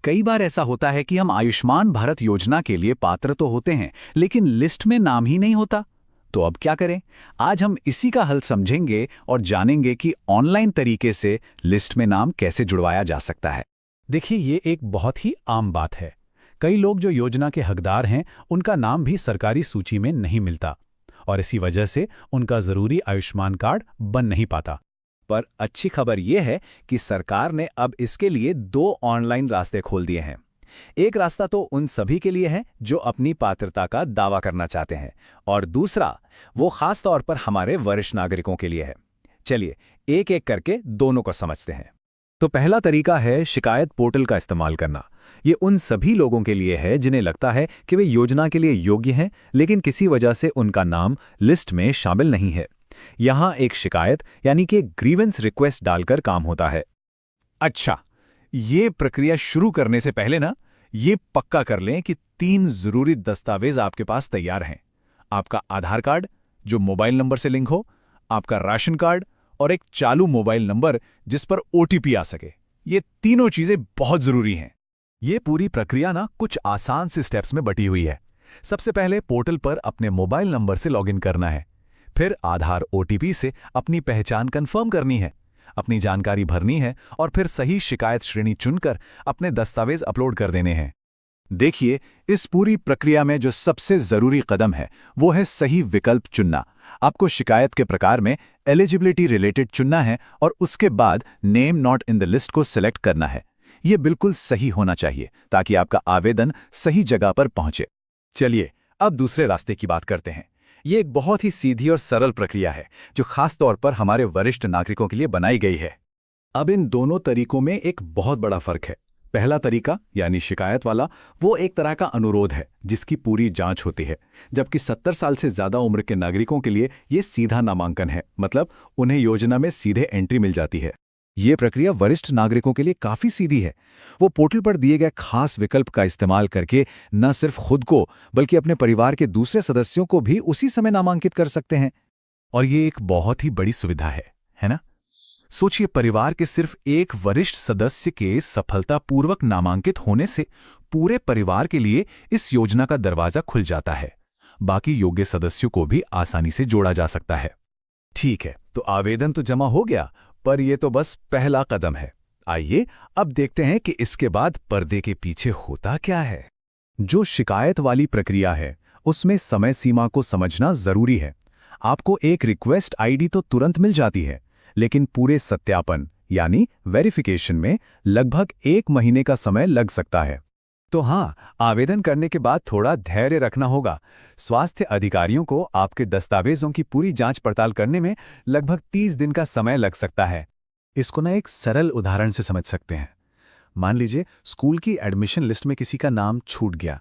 कई बार ऐसा होता है कि हम आयुष्मान भारत योजना के लिए पात्र तो होते हैं, लेकिन लिस्ट में नाम ही नहीं होता। तो अब क्या करें? आज हम इसी का हल समझेंगे और जानेंगे कि ऑनलाइन तरीके से लिस्ट में नाम कैसे जुड़वाया जा सकता है। देखिए, ये एक बहुत ही आम बात है। कई लोग जो योजना के हकदार हैं, उनका नाम भी सरकारी सूची में नहीं मिलता और इसी वजह से उनका ज़रूरी आयुष्मान कार्ड बन नहीं पाता। पर अच्छी खबर यह है कि सरकार ने अब इसके लिए दो ऑनलाइन रास्ते खोल दिए हैं। एक रास्ता तो उन सभी के लिए है जो अपनी पात्रता का दावा करना चाहते हैं, और दूसरा वो खास तौर पर हमारे वरिष्ठ नागरिकों के लिए है। चलिए एक एक करके दोनों को समझते हैं। तो पहला तरीका है शिकायत पोर्टल का इस्तेमाल करना। ये उन सभी लोगों के लिए है जिन्हें लगता है कि वे योजना के लिए योग्य हैं, लेकिन किसी वजह से उनका नाम लिस्ट में शामिल नहीं है। यहाँ एक शिकायत यानी कि ग्रीवेंस रिक्वेस्ट डालकर काम होता है। अच्छा, ये प्रक्रिया शुरू करने से पहले ना ये पक्का कर लें कि 3 जरूरी दस्तावेज आपके पास तैयार हैं। आपका आधार कार्ड जो मोबाइल नंबर से लिंक हो, आपका राशन कार्ड और एक चालू मोबाइल नंबर जिस पर ओटीपी आ सके। ये तीनों चीजें बहुत जरूरी हैं। ये पूरी प्रक्रिया ना कुछ आसान से स्टेप्स में बटी हुई है। सबसे पहले पोर्टल पर अपने मोबाइल नंबर से लॉगिन करना है। फिर आधार ओटीपी से अपनी पहचान कंफर्म करनी है, अपनी जानकारी भरनी है और फिर सही शिकायत श्रेणी चुनकर अपने दस्तावेज अपलोड कर देने हैं। देखिए, इस पूरी प्रक्रिया में जो सबसे जरूरी कदम है वो है सही विकल्प चुनना। आपको शिकायत के प्रकार में एलिजिबिलिटी रिलेटेड चुनना है और उसके बाद name not in the list को सिलेक्ट करना है। ये बिल्कुल सही होना चाहिए ताकि आपका आवेदन सही जगह पर पहुंचे। चलिए अब दूसरे रास्ते की बात करते हैं। ये एक बहुत ही सीधी और सरल प्रक्रिया है जो खास तौर पर हमारे वरिष्ठ नागरिकों के लिए बनाई गई है। अब इन दोनों तरीकों में एक बहुत बड़ा फर्क है। पहला तरीका यानी शिकायत वाला, वो एक तरह का अनुरोध है जिसकी पूरी जांच होती है, जबकि 70 साल से ज्यादा उम्र के नागरिकों के लिए ये सीधा नामांकन है, मतलब उन्हें योजना में सीधे एंट्री मिल जाती है। ये प्रक्रिया वरिष्ठ नागरिकों के लिए काफी सीधी है। वो पोर्टल पर दिए गए खास विकल्प का इस्तेमाल करके न सिर्फ खुद को बल्कि अपने परिवार के दूसरे सदस्यों को भी उसी समय नामांकित कर सकते हैं। और ये एक बहुत ही बड़ी सुविधा है ना? सोचिए, परिवार के सिर्फ एक वरिष्ठ सदस्य के सफलतापूर्वक नामांकित होने से पूरे परिवार के लिए इस योजना का दरवाजा खुल जाता है। बाकी योग्य सदस्यों को भी आसानी से जोड़ा जा सकता है। ठीक है, तो आवेदन तो जमा हो गया, पर यह तो बस पहला कदम है। आइए अब देखते हैं कि इसके बाद पर्दे के पीछे होता क्या है। जो शिकायत वाली प्रक्रिया है उसमें समय सीमा को समझना जरूरी है। आपको एक रिक्वेस्ट आईडी तो तुरंत मिल जाती है, लेकिन पूरे सत्यापन यानी वेरिफिकेशन में लगभग 1 महीने का समय लग सकता है। तो हाँ, आवेदन करने के बाद थोड़ा धैर्य रखना होगा। स्वास्थ्य अधिकारियों को आपके दस्तावेजों की पूरी जांच पड़ताल करने में लगभग 30 दिन का समय लग सकता है। इसको ना एक सरल उदाहरण से समझ सकते हैं। मान लीजिए स्कूल की एडमिशन लिस्ट में किसी का नाम छूट गया,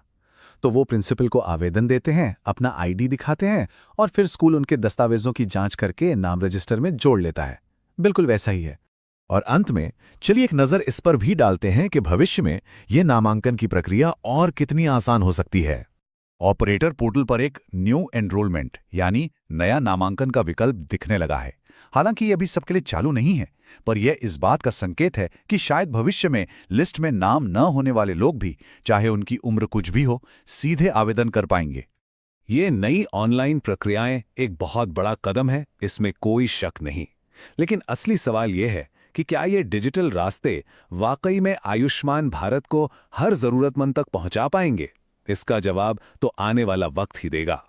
तो वो प्रिंसिपल को आवेदन देते हैं, अपना आईडी दिखाते हैं और फिर स्कूल उनके दस्तावेजों की जांच करके नाम रजिस्टर में जोड़ लेता है। बिल्कुल वैसा ही है। और अंत में चलिए एक नज़र इस पर भी डालते हैं कि भविष्य में यह नामांकन की प्रक्रिया और कितनी आसान हो सकती है। ऑपरेटर पोर्टल पर एक न्यू एनरोलमेंट यानी नया नामांकन का विकल्प दिखने लगा है। हालांकि ये अभी सबके लिए चालू नहीं है, पर यह इस बात का संकेत है कि शायद भविष्य में लिस्ट में नाम न होने वाले लोग भी, चाहे उनकी उम्र कुछ भी हो, सीधे आवेदन कर पाएंगे। ये नई ऑनलाइन प्रक्रियाएं एक बहुत बड़ा कदम है, इसमें कोई शक नहीं। लेकिन असली सवाल यह है कि क्या ये डिजिटल रास्ते वाकई में आयुष्मान भारत को हर जरूरतमंद तक पहुंचा पाएंगे? इसका जवाब तो आने वाला वक्त ही देगा।